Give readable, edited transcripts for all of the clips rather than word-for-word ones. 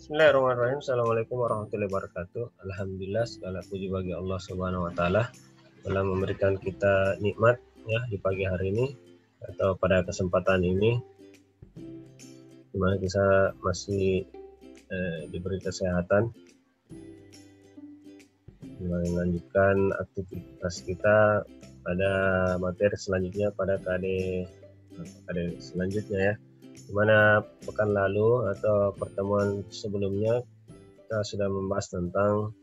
Bismillahirrahmanirrahim. Assalamualaikum warahmatullahi wabarakatuh. Alhamdulillah, segala puji bagi Allah Subhanahu wa taala telah memberikan kita nikmat ya di pagi hari ini atau pada kesempatan ini di mana kita masih diberi kesehatan melanjutkan aktivitas kita pada materi selanjutnya pada KD selanjutnya ya. Dimana pekan lalu atau pertemuan sebelumnya kita sudah membahas tentang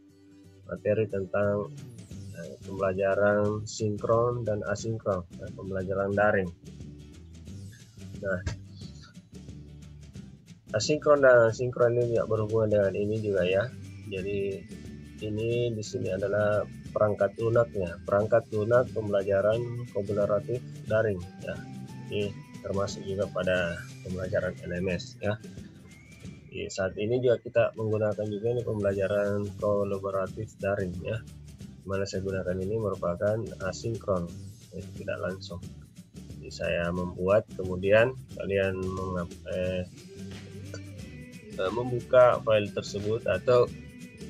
materi tentang pembelajaran sinkron dan asinkron, pembelajaran daring. Nah, asinkron dan sinkron ini juga berhubungan dengan ini juga ya. Jadi ini di sini adalah perangkat lunaknya, perangkat lunak pembelajaran kolaboratif daring ya. Ini termasuk juga pada pembelajaran LMS ya. Di saat ini juga kita menggunakan juga ini pembelajaran kolaboratif daring ya. Mana saya gunakan ini merupakan asinkron, tidak langsung. Jadi saya membuat, kemudian kalian membuka file tersebut atau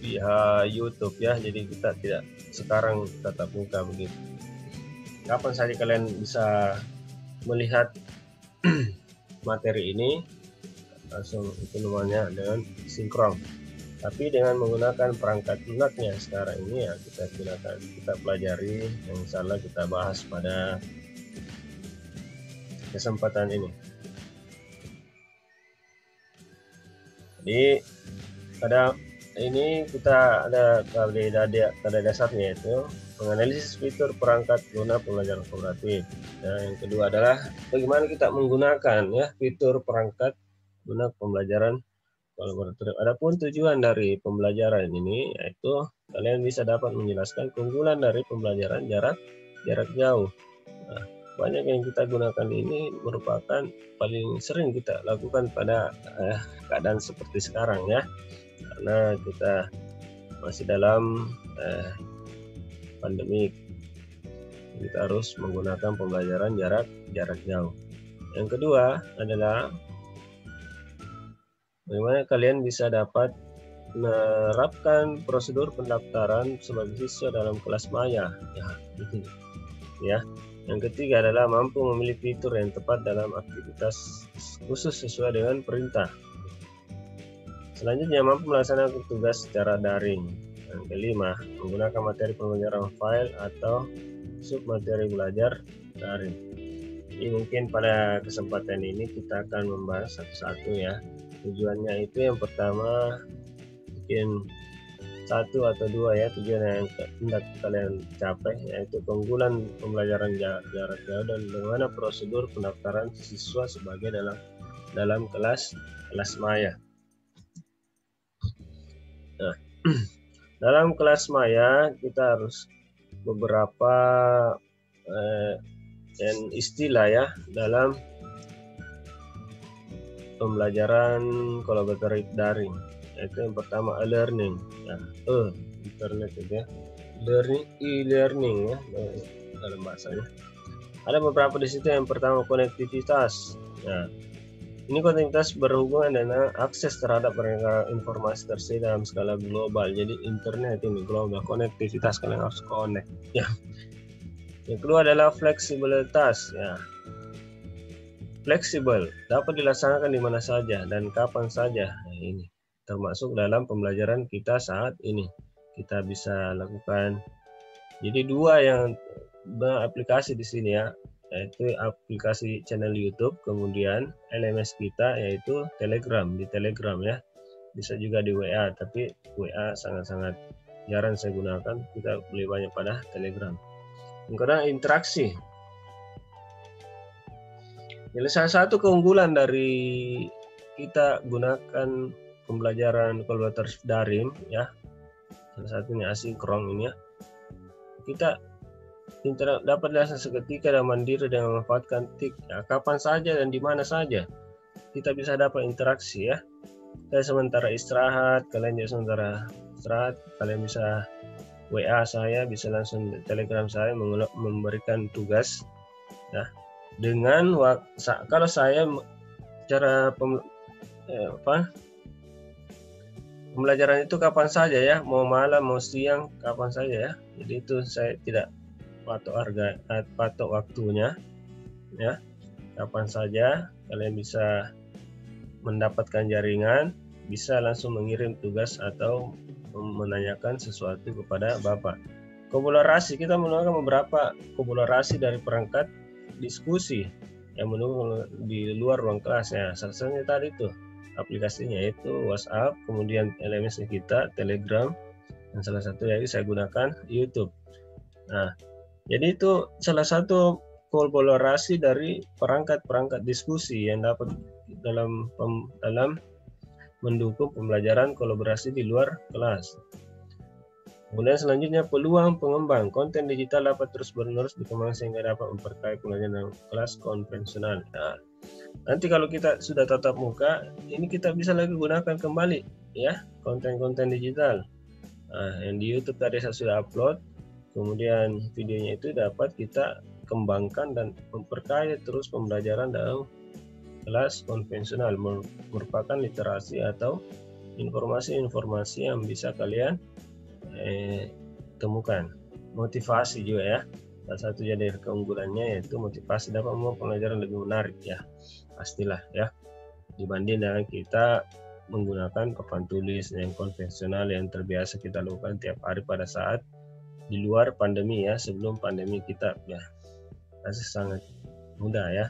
via YouTube ya. Jadi kita tidak sekarang tatap muka begitu. Kapan saja kalian bisa melihat materi ini langsung itu namanya dengan sinkron, tapi dengan menggunakan perangkat lunaknya sekarang ini ya kita pelajari yang salah kita bahas pada kesempatan ini. Jadi pada ini kita ada pada dasarnya yaitu menganalisis fitur perangkat lunak pembelajaran kolaboratif. Nah, yang kedua adalah bagaimana kita menggunakan ya fitur perangkat lunak pembelajaran kolaboratif. Adapun tujuan dari pembelajaran ini yaitu kalian bisa dapat menjelaskan keunggulan dari pembelajaran jarak jauh. Nah, banyak yang kita gunakan ini merupakan paling sering kita lakukan pada keadaan seperti sekarang ya, karena kita masih dalam pandemi, kita harus menggunakan pembelajaran jarak jauh. Yang kedua adalah bagaimana kalian bisa dapat menerapkan prosedur pendaftaran sebagai siswa dalam kelas maya ya, gitu ya. Yang ketiga adalah mampu memilih fitur yang tepat dalam aktivitas khusus sesuai dengan perintah. Selanjutnya mampu melaksanakan tugas secara daring. Yang kelima, menggunakan materi pembelajaran file atau submateri belajar daring. Jadi mungkin pada kesempatan ini kita akan membahas satu-satu ya. Tujuannya itu yang pertama mungkin satu atau dua ya tujuan yang hendak kalian capai, yaitu keunggulan pembelajaran jarak jauh dan bagaimana prosedur pendaftaran siswa sebagai dalam kelas maya. Nah, dalam kelas maya kita harus beberapa istilah ya dalam pembelajaran kolaboratif daring. Yaitu yang pertama e-learning ya, internet ya, e-learning ya dalam bahasanya. Ada beberapa di situ. Yang pertama konektivitas. Nah, ini konektivitas berhubungan dengan akses terhadap informasi tersedia dalam skala global. Jadi internet ini global, konektivitas kalian harus connect ya. Yang kedua adalah fleksibilitas ya. Fleksibel, dapat dilaksanakan di mana saja dan kapan saja. Nah, ini termasuk dalam pembelajaran kita saat ini. Kita bisa lakukan. Jadi dua yang beraplikasi di sini ya, yaitu aplikasi channel YouTube, kemudian LMS kita yaitu Telegram, di Telegram ya. Bisa juga di WA, tapi WA sangat-sangat jarang saya gunakan. Kita lebih banyak pada Telegram. Yang kedua interaksi. Jadi salah satu keunggulan dari kita gunakan pembelajaran kolaboratif daring ya, salah satunya asinkron ini ya, kita dapat dilaksanakan seketika dan mandiri dengan memanfaatkan TIK ya, kapan saja dan di mana saja kita bisa dapat interaksi ya. Saya sementara istirahat, kalian juga sementara istirahat, kalian bisa WA saya, bisa langsung Telegram saya memberikan tugas ya. Dengan kalau saya cara Pembelajaran itu kapan saja ya, mau malam mau siang kapan saja ya. Jadi itu saya tidak patok waktunya ya, kapan saja kalian bisa mendapatkan jaringan, bisa langsung mengirim tugas atau menanyakan sesuatu kepada Bapak. Kolaborasi, kita menggunakan beberapa kolaborasi dari perangkat diskusi yang mendukung di luar ruang kelas ya. Salah satunya tadi itu aplikasinya itu WhatsApp, kemudian LMS kita Telegram, dan salah satu lagi saya gunakan YouTube. Nah, jadi itu salah satu kolaborasi dari perangkat-perangkat diskusi yang dapat dalam mendukung pembelajaran kolaborasi di luar kelas. Kemudian selanjutnya peluang pengembang konten digital dapat terus menerus dikembangkan sehingga dapat memperkaya pembelajaran kelas konvensional. Nah, nanti kalau kita sudah tatap muka, ini kita bisa lagi gunakan kembali ya konten-konten digital. Nah, yang di YouTube tadi saya sudah upload, kemudian videonya itu dapat kita kembangkan dan memperkaya terus pembelajaran dalam kelas konvensional, merupakan literasi atau informasi-informasi yang bisa kalian temukan. Motivasi juga ya, salah satu dari keunggulannya yaitu motivasi dapat membuat pembelajaran lebih menarik ya, pastilah ya, dibanding dengan kita menggunakan papan tulis yang konvensional yang terbiasa kita lakukan tiap hari pada saat di luar pandemi ya. Sebelum pandemi kita ya masih sangat mudah ya.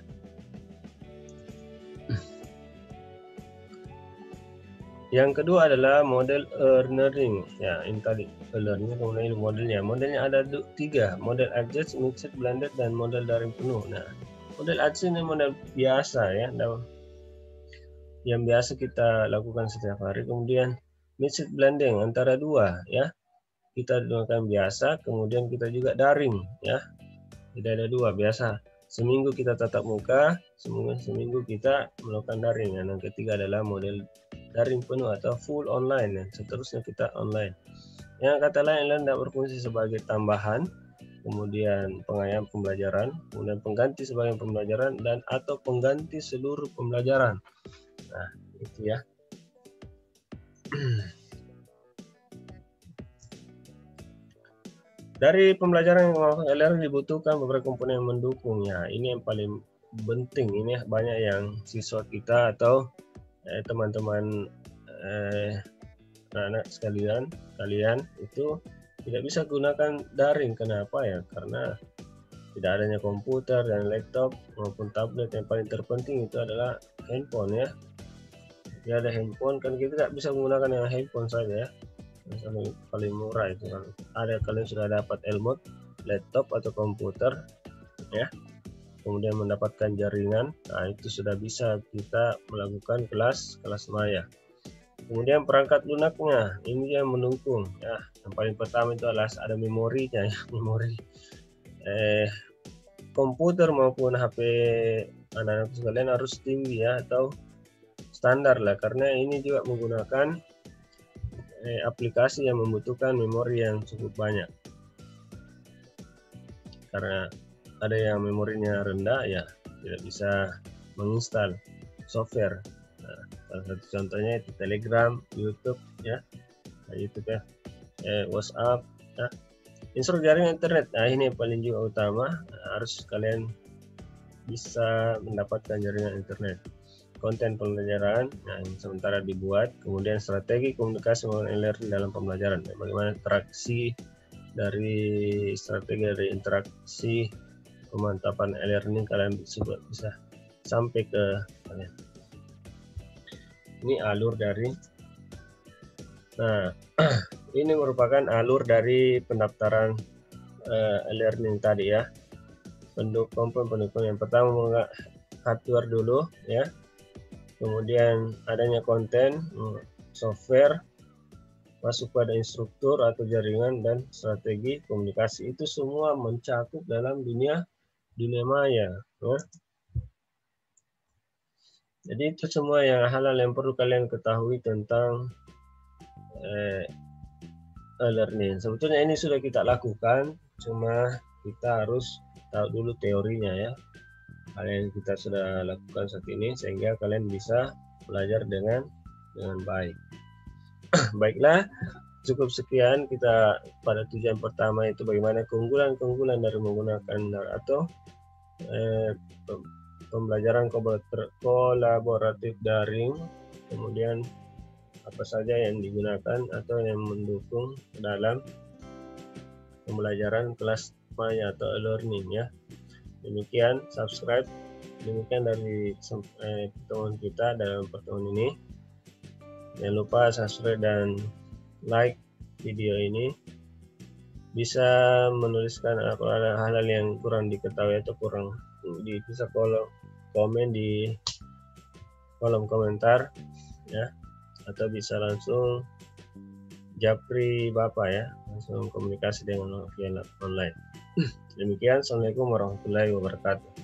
Yang kedua adalah model e-learning ya, ini tadi e-learning, kemudian modelnya ada 3, model adjust, mixed, blended, dan model daring penuh. Nah, model adjust ini model biasa ya, yang biasa kita lakukan setiap hari. Kemudian mixed blending antara dua ya, kita gunakan biasa, kemudian kita juga daring ya, tidak ada dua. Biasa seminggu kita tatap muka, seminggu kita melakukan daring. Dan yang ketiga adalah model daring penuh atau full online, dan seterusnya kita online. Yang kata lain tidak berfungsi sebagai tambahan, kemudian pengayaan pembelajaran, kemudian pengganti sebagai pembelajaran, dan atau pengganti seluruh pembelajaran. Nah, itu ya. Dari pembelajaran yang menggunakan LR dibutuhkan beberapa komponen yang mendukungnya. Ini yang paling penting. Ini banyak yang siswa kita atau teman-teman anak sekalian, kalian itu tidak bisa gunakan daring. Kenapa ya? Karena tidak adanya komputer dan laptop maupun tablet. Yang paling terpenting itu adalah handphone ya. Tidak ada handphone kan kita tidak bisa menggunakan yang handphone saja ya. Yang paling murah itu kan. Ada kalian sudah dapat Elmot, laptop atau komputer ya. Kemudian mendapatkan jaringan, nah itu sudah bisa kita melakukan kelas maya. Kemudian perangkat lunaknya, ini yang mendukung ya. Yang paling pertama itu adalah ada memorinya ya, memori komputer maupun HP anak-anak sekalian harus tinggi ya, atau standar lah, karena ini juga menggunakan aplikasi yang membutuhkan memori yang cukup banyak. Karena ada yang memorinya rendah ya tidak bisa menginstal software. Nah, salah satu contohnya itu Telegram, YouTube ya, YouTube ya, WhatsApp ya. Install jaringan internet, nah ini yang paling juga utama, harus kalian bisa mendapatkan jaringan internet. Konten pembelajaran yang sementara dibuat, kemudian strategi komunikasi e-learning dalam pembelajaran, bagaimana interaksi dari strategi dari interaksi pemantapan e-learning kalian bisa sampai ke kalian. Ini alur dari, nah ini merupakan alur dari pendaftaran e-learning tadi ya. Pendukung yang pertama hardware dulu ya, kemudian adanya konten, software, masuk pada instruktur atau jaringan, dan strategi komunikasi. Itu semua mencakup dalam dunia maya ya. Jadi itu semua hal-hal yang perlu kalian ketahui tentang e-learning. Sebetulnya ini sudah kita lakukan, cuma kita harus tahu dulu teorinya ya. Hal yang kita sudah lakukan saat ini sehingga kalian bisa belajar dengan baik. Baiklah, cukup sekian kita pada tujuan pertama, itu bagaimana keunggulan-keunggulan dari menggunakan atau pembelajaran kolaboratif daring, kemudian apa saja yang digunakan atau yang mendukung dalam pembelajaran kelas maya atau e-learning ya. Demikian, subscribe. Demikian dari pertemuan kita dalam pertemuan ini. Jangan lupa subscribe dan like video ini. Bisa menuliskan apa hal-hal yang kurang diketahui atau kurang bisa komen di kolom komentar ya, atau bisa langsung japri Bapak ya, langsung komunikasi dengan via online. Demikian, assalamualaikum warahmatullahi wabarakatuh.